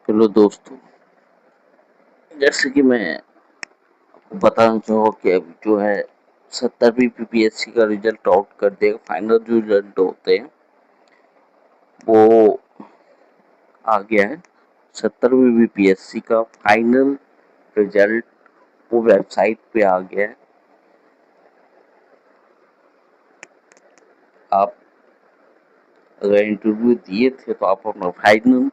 Hello दोस्तों, जैसे कि मैं आपको बताना चाहूँगा कि अभी जो है 70वीं पीपीएससी का रिजल्ट आउट कर देगा। फाइनल जो रिजल्ट होते हैं वो आ गया है। 70वीं बीपीएससी का फाइनल रिजल्ट वो वेबसाइट पे आ गया है। आप अगर इंटरव्यू दिए थे तो आप अपना फाइनल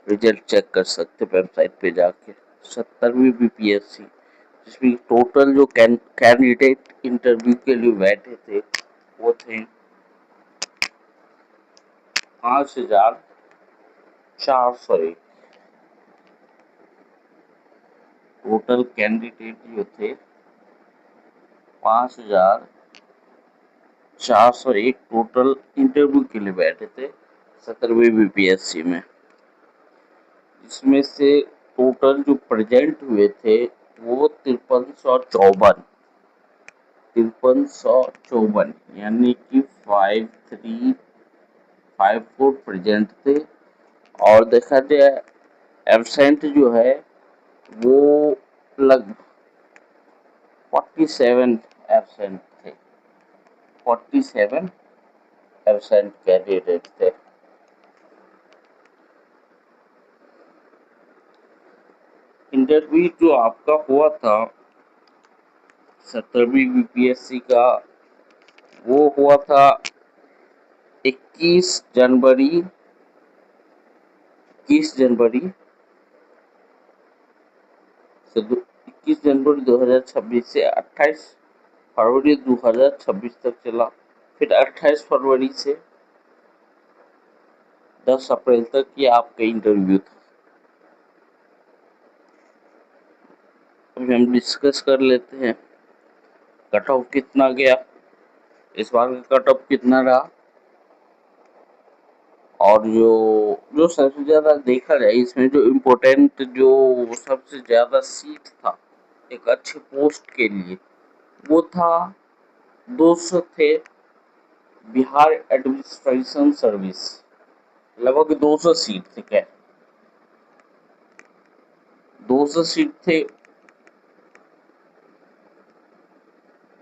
रिजल्ट चेक कर सकते वेबसाइट पे जाके। 70वीं बीपीएससी जिसमें टोटल जो कैंडिडेट इंटरव्यू के लिए बैठे थे वो थे 5,401। टोटल कैंडिडेट जो थे 5,401 टोटल इंटरव्यू के लिए बैठे थे 70वीं बीपीएससी में। इसमें से टोटल जो प्रेजेंट हुए थे वो 5354 यानी कि 5354 प्रेजेंट थे। और देखा जाए एब्सेंट जो है वो लगभग 47 एब्सेंट थे। 47 एब्सेंट कैंडिडेट थे। इंटरव्यू जो आपका हुआ था 70वीं बीपीएससी का वो हुआ था 21 जनवरी 2026 से 28 फरवरी 2026 तक चला। फिर 28 फरवरी से 10 अप्रैल तक ये आपका इंटरव्यू था। अभी हम डिस्कस कर लेते हैं कट ऑफ कितना गया, इस बार का कट ऑफ कितना रहा। और जो सबसे ज्यादा देखा जाए इसमें जो इम्पोर्टेंट जो सबसे ज्यादा सीट था एक अच्छे पोस्ट के लिए वो था 200 थे। बिहार एडमिनिस्ट्रेशन सर्विस लगभग 200 सीट थे। क्या 200 सीट थे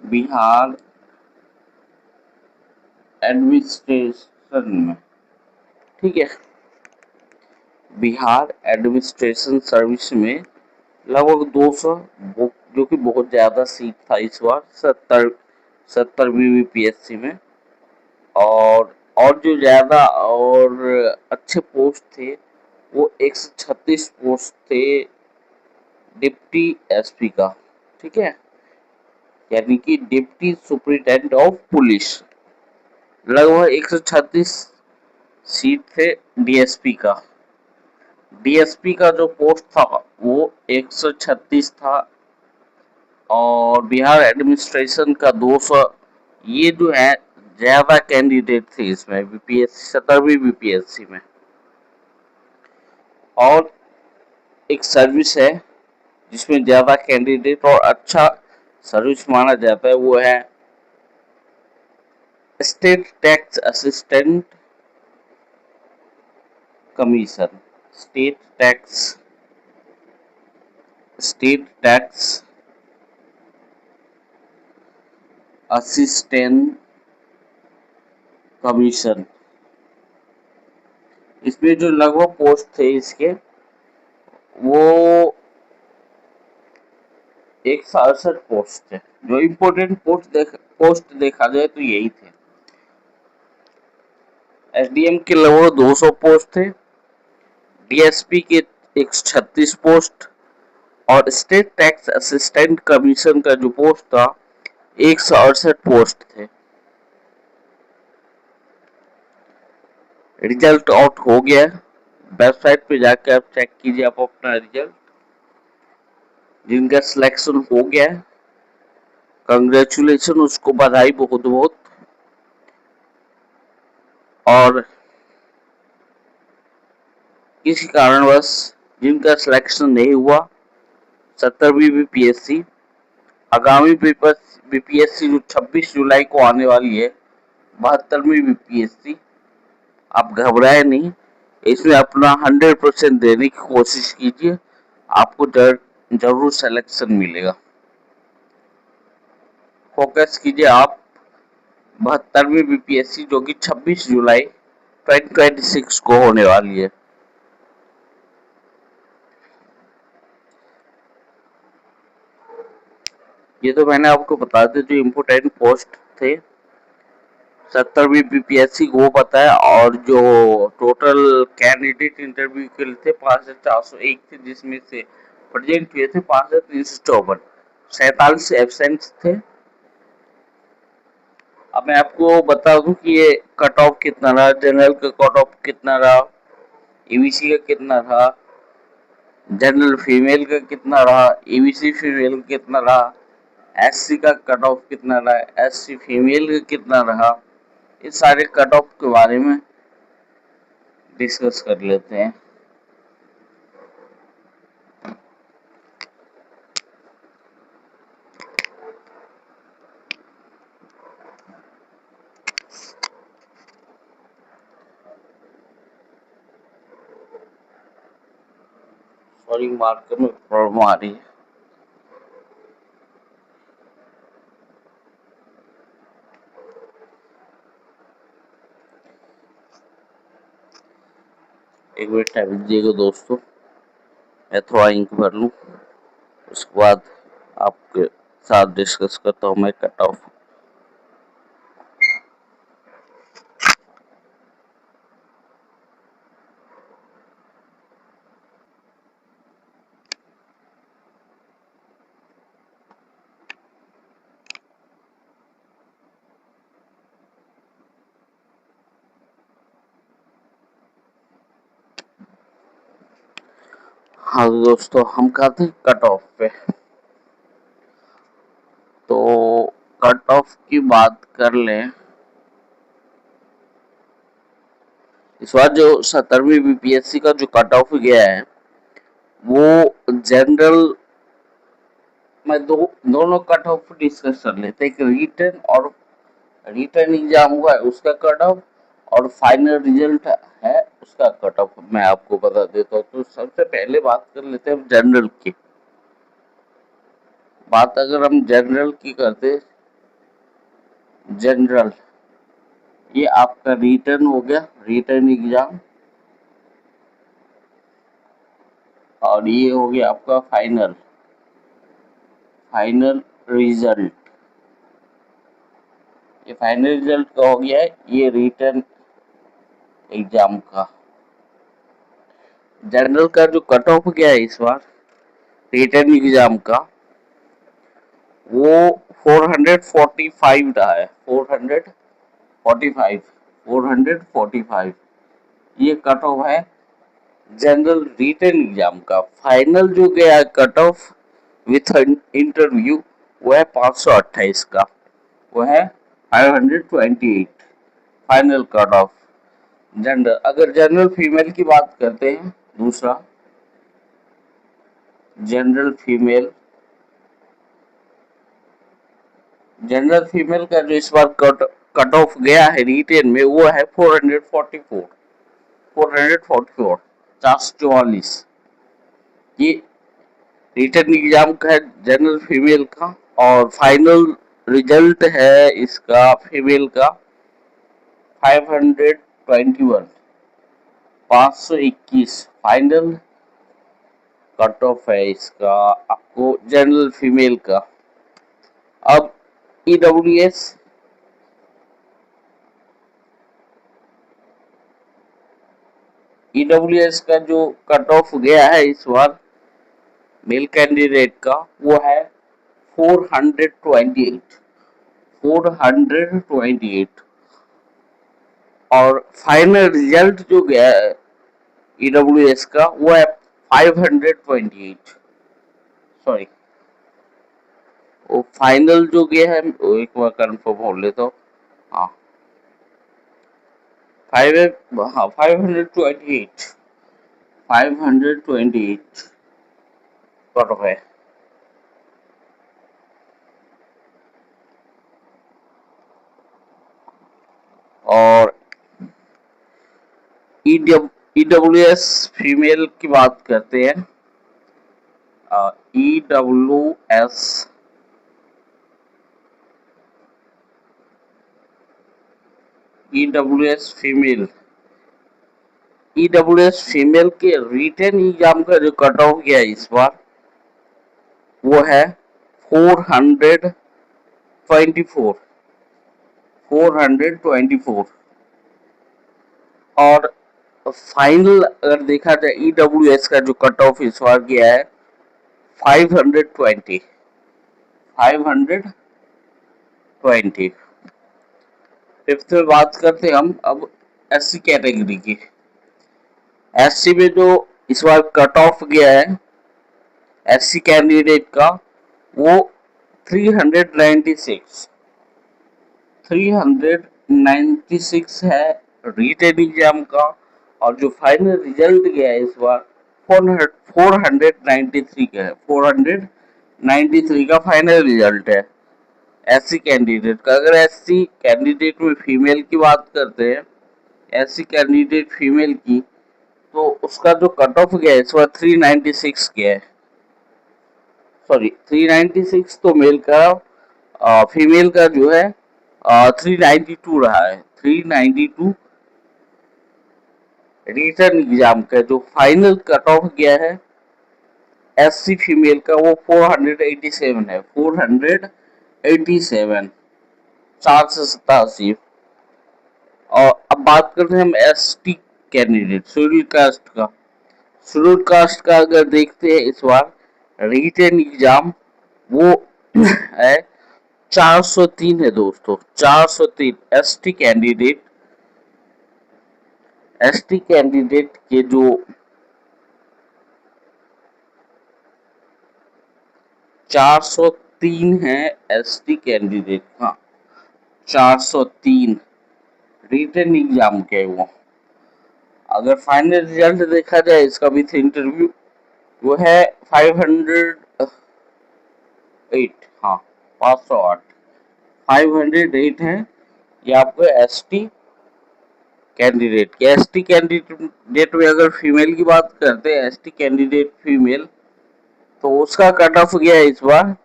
बिहार एडमिनिस्ट्रेशन में। ठीक है, बिहार एडमिनिस्ट्रेशन सर्विस में लगभग 200 जो कि बहुत ज्यादा सीट था इस बार 70वीं बीपीएससी में। और जो ज्यादा और अच्छे पोस्ट थे वो 136 पोस्ट थे डिप्टी एसपी का। ठीक है, यानी कि डिप्टी सुपरिटेंडेंट ऑफ पुलिस। लगभग 136 सीट थे डीएसपी का। डीएसपी का जो पोस्ट था वो 136 था और बिहार एडमिनिस्ट्रेशन का 200। ये जो है ज्यादा कैंडिडेट थे इसमें बीपीएससी 70वीं बीपीएससी में। और एक सर्विस है जिसमें ज्यादा कैंडिडेट और अच्छा सर्विस माना जाता है वो है state tax assistant commission. State tax assistant commission. इसमें जो लगभग पोस्ट थे इसके वो 168 पोस्ट थे। जो इम्पोर्टेंट पोस्ट देखा जाए तो यही थे। एसडीएम के लगभग 200 पोस्ट थे, डीएसपी के 136 पोस्ट और स्टेट टैक्स असिस्टेंट कमीशन का जो पोस्ट था 168 पोस्ट थे। रिजल्ट आउट हो गया, वेबसाइट पे जाकर आप चेक कीजिए आप अपना रिजल्ट। जिनका सिलेक्शन हो गया है कंग्रेचुलेशन, उसको बधाई बहुत बहुत। और किसी कारणवश जिनका सिलेक्शन नहीं हुआ 70वीं बीपीएससी आगामी पेपर बीपीएससी जो 26 जुलाई को आने वाली है 72वीं बीपीएससी, आप घबराए नहीं। इसमें अपना 100% देने की कोशिश कीजिए, आपको जरूर सिलेक्शन मिलेगा। फोकस कीजिए आप 72वीं बीपीएससी जो कि 26 जुलाई 2026 को होने वाली है। ये तो मैंने आपको बता दिया जो इम्पोर्टेंट पोस्ट थे 70वीं बीपीएससी को वो पता है, और जो टोटल कैंडिडेट इंटरव्यू के लिए थे 5401 थे, जिसमें से प्रेजेंट हुए थे 5354, 47 एब्सेंट थे। अब मैं आपको बता दूं कि ये कट ऑफ कितना रहा, जनरल का कट ऑफ कितना रहा, ईबीसी का कितना रहा, जनरल फीमेल का कितना रहा, ईबीसी फीमेल का कितना रहा, एससी का कट ऑफ कितना रहा, एससी फीमेल का कितना रहा, इस सारे कट ऑफ के बारे में डिस्कस कर लेते हैं। सॉरी, मार्कर में प्रॉब्लम आ रही है। एक मिनट टाइम दीजिएगा दोस्तों, मैं थोड़ा इंक भर लूँ, उसके बाद आपके साथ डिस्कस करता हूँ मैं कट ऑफ। हाँ दोस्तों, हम कहते हैं कट ऑफ पे। तो कट ऑफ की बात कर लें, इस बार जो 70वीं बीपीएससी का जो कट ऑफ गया है वो जनरल में दोनों कट ऑफ डिस्कस कर लेते हैं। एक रिटर्न और रिटर्न एग्जाम हुआ है उसका कट ऑफ, और फाइनल रिजल्ट है उसका कट ऑफ मैं आपको बता देता हूँ। तो सबसे पहले बात कर लेते हैं जनरल की। बात अगर हम जनरल की करते, जनरल ये आपका रिटर्न हो गया, रिटर्न एग्जाम, और ये हो गया आपका फाइनल, फाइनल रिजल्ट। ये फाइनल रिजल्ट का हो गया है, ये रिटर्न एग्जाम का। जनरल का जो कट ऑफ गया है इस बार रिटर्न एग्जाम का, वो 445 रहा है, 445, 445 ये कट ऑफ है जनरल रिटर्न एग्जाम का। फाइनल जो गया है कट ऑफ विथ इंटरव्यू वो है 528 का, वो है 528 फाइनल कट ऑफ जनरल। अगर जनरल फीमेल की बात करते हैं, दूसरा जनरल फीमेल, जनरल फीमेल का जो इस बार कट ऑफ गया है रिटेन में वो है 444, 444, 444। ये रिटर्न एग्जाम का है जनरल फीमेल का, और फाइनल रिजल्ट है इसका फीमेल का 521, 521 फाइनल कट ऑफ है इसका आपको जनरल फीमेल का। अब ईडब्ल्यूएस, ईडब्ल्यूएस का जो कट ऑफ गया है इस बार मेल कैंडिडेट का वो है 428, 428, और फाइनल रिजल्ट जो गया है ईडब्ल्यूएस का वो है 528। सॉरी, वो फाइनल जो गया है वो एक बार कंफर्म हो लेता हूँ। हाँ, 528, 528 कट ऑफ है। और EWS फीमेल की बात करते हैं। EWS फीमेल के रिटन एग्जाम का जो कट ऑफ गया इस बार वो है 424 और फाइनल अगर देखा जाए EWS का जो कट ऑफ इस बार गया है 520 फिफ्थ में बात करते हैं हम अब SC कैटेगरी की। SC में जो इस बार कट ऑफ गया है SC कैंडिडेट का वो 396 है रिटेन एग्जाम का, और जो फाइनल रिजल्ट गया है इस बार 493 का है। 493 का फाइनल रिजल्ट है SC कैंडिडेट का। अगर SC कैंडिडेट में फीमेल की बात करते हैं, SC कैंडिडेट फीमेल की, तो उसका जो कट ऑफ गया है इस बार 396 गया है। सॉरी 396 तो मेल का, फीमेल का जो है 392 रहा है। 392 रिटर्न एग्जाम का जो फाइनल कट ऑफ गया है SC फीमेल का वो 487 है। 487 487। और अब बात करते हैं हम ST कैंडिडेट शेड्यूल कास्ट का। शेड्यूल कास्ट का अगर देखते हैं इस बार रिटर्न एग्जाम वो है 403 है दोस्तों। 403 एसटी कैंडिडेट के जो 403 है एसटी कैंडिडेट। हाँ 403 रिटर्न एग्जाम के वो। अगर फाइनल रिजल्ट देखा जाए इसका विथ इंटरव्यू वो है 508। हाँ 508 508 है ये आपको एसटी कैंडिडेट के। एसटी कैंडिडेट में अगर फीमेल की बात करते हैं, एसटी कैंडिडेट फीमेल, तो उसका कट ऑफ गया है इस बार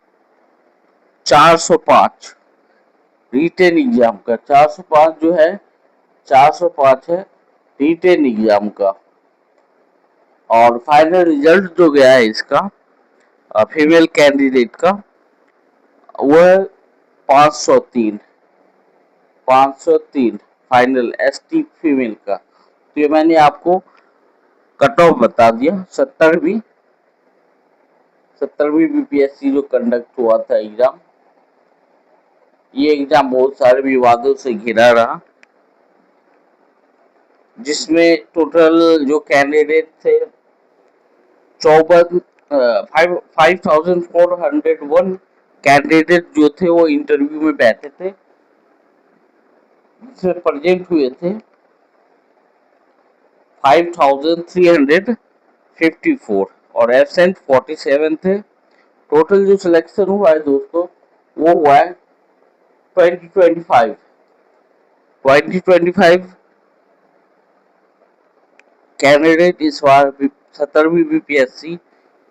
405 रिटेन एग्जाम का। 405 जो है 405 है रिटेन एग्जाम का। और फाइनल रिजल्ट जो गया है इसका फीमेल कैंडिडेट का वो है 503 फाइनल एसटी फीमेल का। तो ये मैंने आपको कट ऑफ बता दिया। 70वीं बीपीएससी जो कंडक्ट हुआ था एग्जाम, ये एग्जाम बहुत सारे विवादों से घिरा रहा, जिसमें टोटल जो कैंडिडेट थे 5401 कैंडिडेट जो थे वो इंटरव्यू में बैठे थे, जिसमें प्रेजेंट हुए थे 5354 और एब्सेंट 47 थे। टोटल जो सिलेक्शन हुआ है दोस्तों वो हुआ है 2025 कैंडिडेट इस बार 70वीं बीपीएससी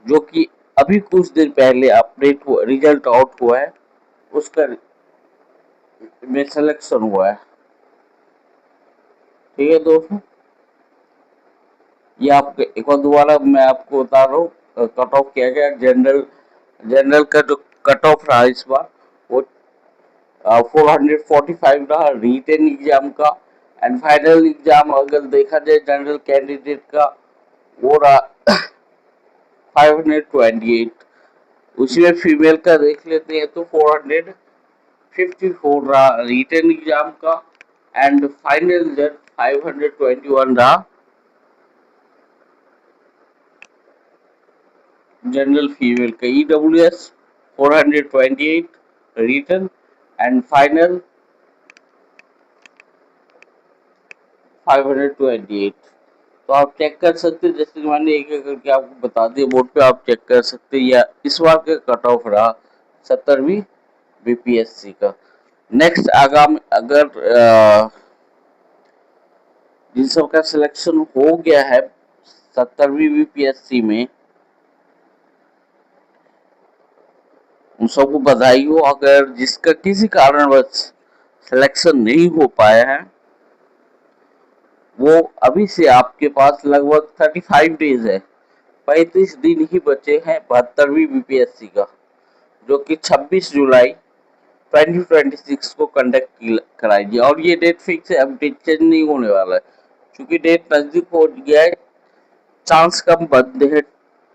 जो कि अभी कुछ देर पहले अपडेट रिजल्ट आउट हुआ है उसका में सिलेक्शन हुआ है। ठीक है दोस्तों, ये आपके एक बार दोबारा मैं आपको बता रहा हूँ कट ऑफ किया गया। जनरल का जो कट ऑफ रहा इस बार वो 445 रहा रिटेन एग्जाम का। एंड फाइनल एग्जाम अगर देखा जाए जनरल कैंडिडेट का वो रहा 528। उसी में फीमेल का देख लेते हैं तो 454 रहा रिटेन एग्जाम का। एंड फाइनल रिजल्ट 521 रहा जनरल फीमेल का। EWS 428 written and final 528। तो आप चेक कर सकते हैं, जैसे मैंने एक एक करके आपको बता दिया बोर्ड पे, आप चेक कर सकते हैं। या इस बार का कट ऑफ रहा 70वीं बीपीएससी का। नेक्स्ट आगामी अगर जिन सबका सिलेक्शन हो गया है 70वीं बीपीएससी में, उन सबको बधाई हो। अगर जिसका किसी कारणवश सिलेक्शन नहीं हो पाया है, वो अभी से आपके पास लगभग 35 डेज है, 35 दिन ही बचे हैं 72वीं बीपीएससी का, जो कि 26 जुलाई 2026 को कंडक्ट कराएगी। और ये डेट फिक्स है, अब डेट चेंज नहीं होने वाला है, क्योंकि डेट नजदीक हो गया है, चांस कम बनते हैं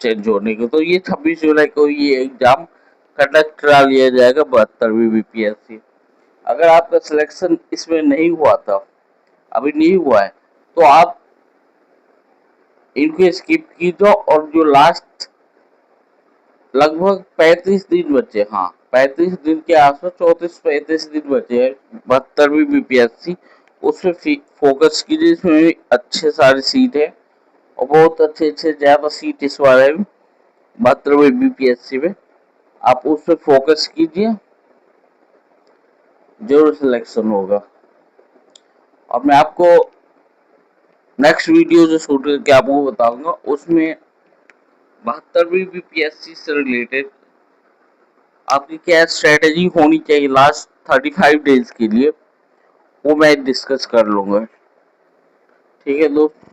चेंज होने के। तो ये 26 जुलाई को ये एग्जाम कंडक्ट करा लिया जाएगा 72वीं बीपीएससी। अगर आपका सिलेक्शन इसमें नहीं हुआ था, अभी नहीं हुआ है, तो आप इनको स्किप कीजिए। और जो लास्ट लगभग 35 दिन बचे, हाँ 35 दिन के आसपास, 34-35 दिन बचे हैं 72वीं बीपीएससी, उसमें फोकस कीजिए। इसमें अच्छे सारे सीट है और बहुत अच्छे अच्छे ज्यादा सीट इस बार है 72वीं बीपीएससी में। आप उस पर फोकस कीजिए, जरूर सिलेक्शन होगा। और मैं आपको नेक्स्ट वीडियो जो शूट करके आपको बताऊंगा, उसमें 72वीं बीपीएससी से रिलेटेड आपकी क्या स्ट्रेटेजी होनी चाहिए लास्ट 35 डेज के लिए, वो मैं डिस्कस कर लूंगा। ठीक है दोस्त।